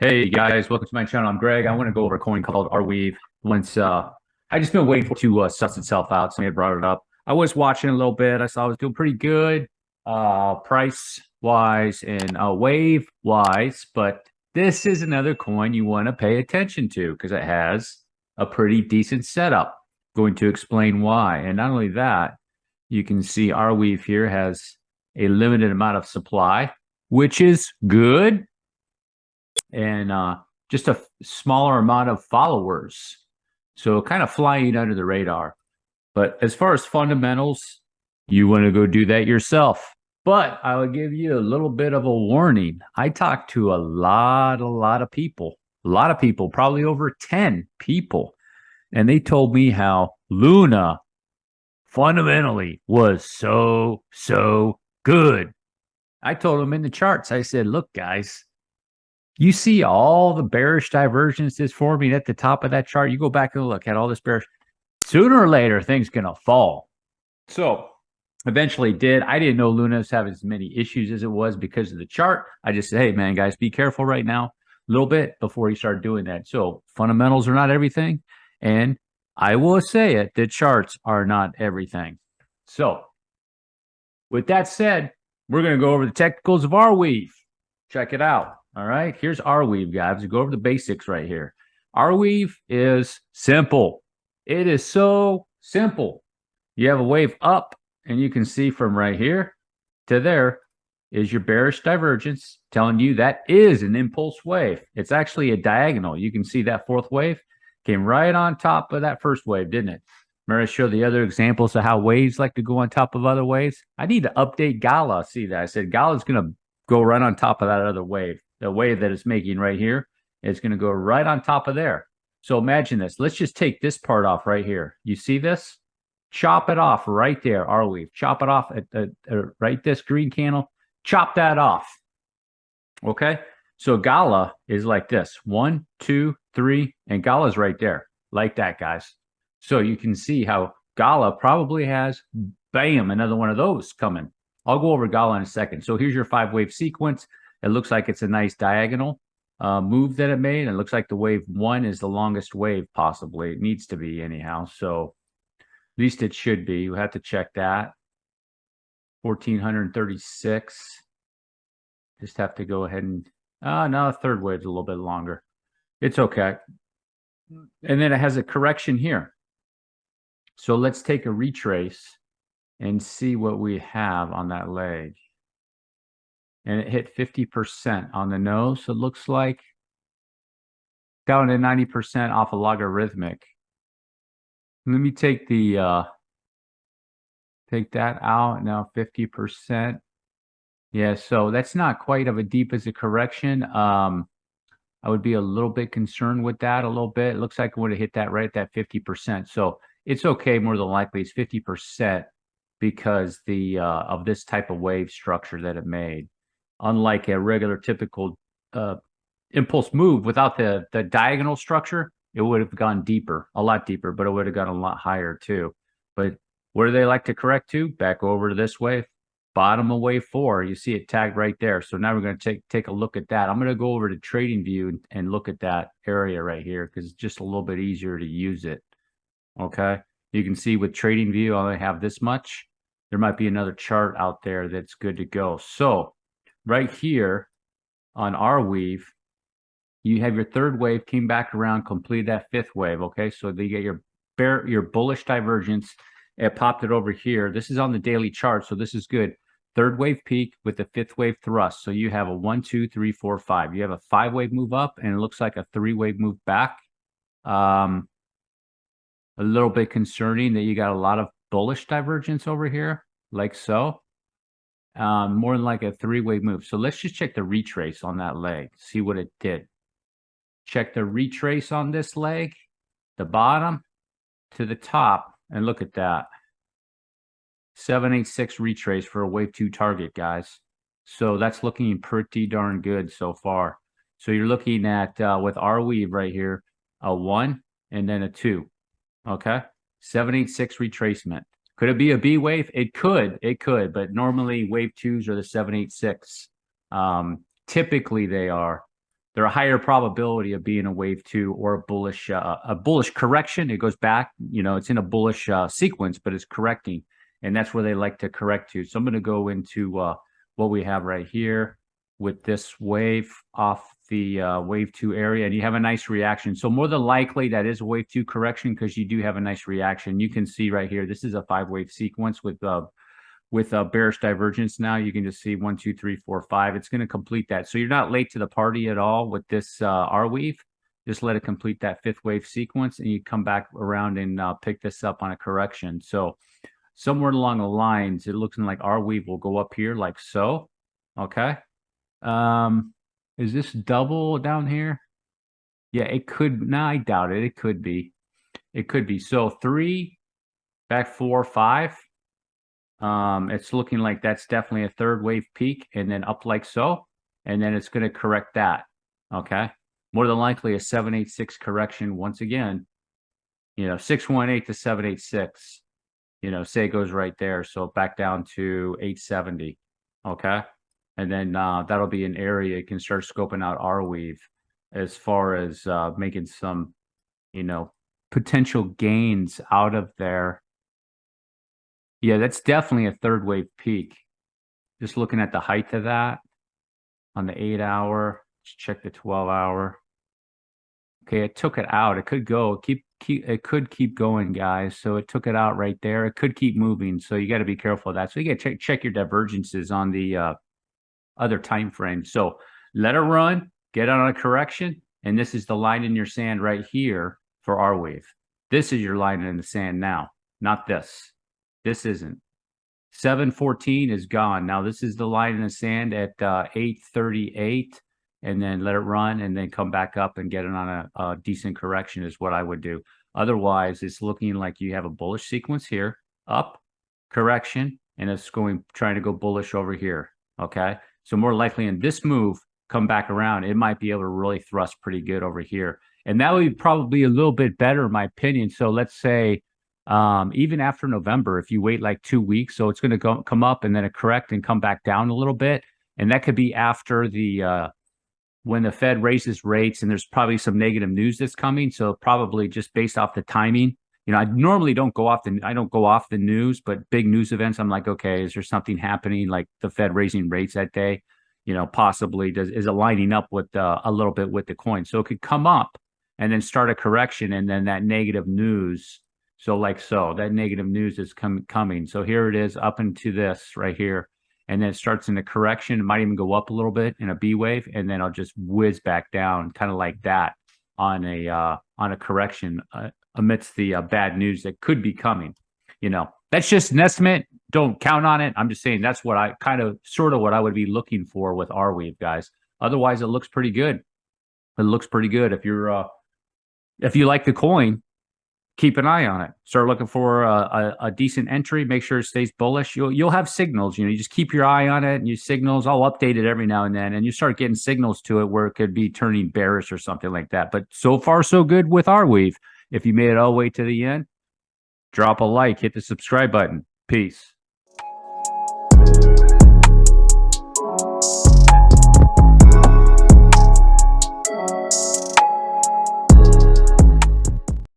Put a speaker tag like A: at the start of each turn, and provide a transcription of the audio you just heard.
A: Hey guys, welcome to my channel. I'm Greg. I want to go over a coin called Arweave. Once I just been waiting to suss itself out. Somebody had brought it up. I was watching a little bit. I saw it was doing pretty good, price wise and wave wise. But this is another coin you want to pay attention to because it has a pretty decent setup. Going to explain why. And not only that, you can see Arweave here has a limited amount of supply, which is good and just a smaller amount of followers. So kind of flying under the radar. But as far as fundamentals, you want to go do that yourself. But I will give you a little bit of a warning. I talked to a lot of people, probably over 10 people. And they told me how Luna fundamentally was so good. I told them in the charts, I said, look, guys, you see all the bearish divergence is forming at the top of that chart. You go back and look at all this bearish. Sooner or later, things gonna fall. So eventually did. I didn't know Luna was having as many issues as it was because of the chart. I just said, hey man, guys, be careful right now a little bit before you start doing that. So fundamentals are not everything. And I will say it, the charts are not everything. So with that said, we're going to go over the technicals of Arweave. Check it out. All right, here's Arweave, guys. We go over the basics right here. Arweave is simple. It is so simple. You have a wave up, and you can see from right here to there is your bearish divergence telling you that is an impulse wave. It's actually a diagonal. You can see that fourth wave came right on top of that first wave, didn't it? Remember, I showed the other examples of how waves like to go on top of other waves. I need to update Gala. See that? I said Gala's going to go right on top of that other wave. The wave that it's making right here is going to go right on top of there. So imagine this. Let's just take this part off right here. You see this? Chop it off right there, Arweave. Chop it off at right this green candle. Chop that off. Okay? So Gala is like this. 1, 2, 3, and Gala's right there. Like that, guys. So you can see how Gala probably has, bam, another one of those coming. I'll go over Gala in a second. So here's your 5-wave sequence. It looks like it's a nice diagonal move that it made. It looks like the wave 1 is the longest wave possibly. It needs to be anyhow. So at least it should be. You have to check that. 1436. Just have to go ahead and, no, the third wave's a little bit longer. It's okay. And then it has a correction here. So let's take a retrace and see what we have on that leg. And it hit 50% on the nose. So it looks like down to 90% off a logarithmic. Let me take the take that out. Now 50%. Yeah, so that's not quite of a deep as a correction. I would be a little bit concerned with that a little bit. It looks like it would have hit that right at that 50%. So it's okay, more than likely it's 50% because the of this type of wave structure that it made. Unlike a regular typical impulse move without the diagonal structure, it would have gone deeper, a lot deeper, but it would have gone a lot higher too. But where do they like to correct to? Back over to this wave, bottom of wave 4. You see it tagged right there. So now we're going to take a look at that. I'm going to go over to Trading View and look at that area right here because it's just a little bit easier to use it. Okay, you can see with Trading View, I only have this much. There might be another chart out there that's good to go. So right here on Arweave, you have your third wave came back around, completed that fifth wave. Okay, so you get your bullish divergence. It popped it over here. This is on the daily chart, so this is good. Third wave peak with the fifth wave thrust. So you have a 1, 2, 3, 4, 5. You have a 5-wave move up, and it looks like a 3-wave move back. A little bit concerning that you got a lot of bullish divergence over here, like so. More than like a 3-wave move. So let's just check the retrace on that leg, see what it did. Check the retrace on this leg, the bottom to the top, and look at that. 786 retrace for a wave 2 target, guys. So that's looking pretty darn good so far. So you're looking at, with Arweave right here, a 1 and then a 2. Okay, 786 retracement. Could it be a B wave? It could, but normally wave 2s are the 786. Typically they are. they're a higher probability of being a wave 2 or a bullish correction. It goes back, it's in a bullish sequence, but it's correcting, and that's where they like to correct to. So I'm going to go into what we have right here with this wave off the wave 2 area, and you have a nice reaction. So more than likely that is a wave 2 correction, because you do have a nice reaction. You can see right here, this is a 5-wave sequence with bearish divergence. Now you can just see 1, 2, 3, 4, 5. It's going to complete that. So you're not late to the party at all with this Arweave. Just let it complete that 5th wave sequence, and you come back around and pick this up on a correction. So somewhere along the lines, it looks like Arweave will go up here like so. Okay. Is this double down here? Yeah, it could. No, I doubt it. It could be. It could be. So 3, back 4, 5. It's looking like that's definitely a 3rd wave peak, and then up like so, and then it's going to correct that. Okay. More than likely a 786 correction once again. 618 to 786. Say it goes right there. So back down to 870. Okay. And then that'll be an area you can start scoping out Arweave as far as making some, potential gains out of there. Yeah, that's definitely a 3rd wave peak. Just looking at the height of that on the 8-hour. Let's check the 12-hour. Okay, it took it out. It could go. It could keep going, guys. So it took it out right there. It could keep moving. So you got to be careful of that. So you got to check your divergences on the other time frame. So let it run, get on a correction, and this is the line in your sand right here for Arweave. This is your line in the sand now, not this. This isn't. 714 is gone. Now this is the line in the sand at 838, and then let it run, and then come back up and get it on a decent correction is what I would do. Otherwise, it's looking like you have a bullish sequence here, up, correction, and it's trying to go bullish over here. Okay. So more likely in this move, come back around, it might be able to really thrust pretty good over here. And that would be probably a little bit better, in my opinion. So let's say even after November, if you wait like 2 weeks, so it's going to come up and then correct and come back down a little bit. And that could be after when the Fed raises rates, and there's probably some negative news that's coming. So probably just based off the timing. I normally don't go off the news, but big news events, I'm like, okay, is there something happening like the Fed raising rates that day? Possibly is it lining up with a little bit with the coin? So it could come up and then start a correction, and then that negative news. So that negative news is coming. So here it is up into this right here, and then it starts in the correction. It might even go up a little bit in a B wave, and then I'll just whiz back down, kind of like that on a correction. Amidst the bad news that could be coming. That's just an estimate. Don't count on it. I'm just saying that's what I sort of what I would be looking for with Arweave, guys. Otherwise, it looks pretty good. It looks pretty good. If you like the coin, keep an eye on it. Start looking for a decent entry. Make sure it stays bullish. You'll have signals. You just keep your eye on it, and your signals. I'll update it every now and then, and you start getting signals to it where it could be turning bearish or something like that. But so far, so good with Arweave. If you made it all the way to the end, drop a like, hit the subscribe button. Peace.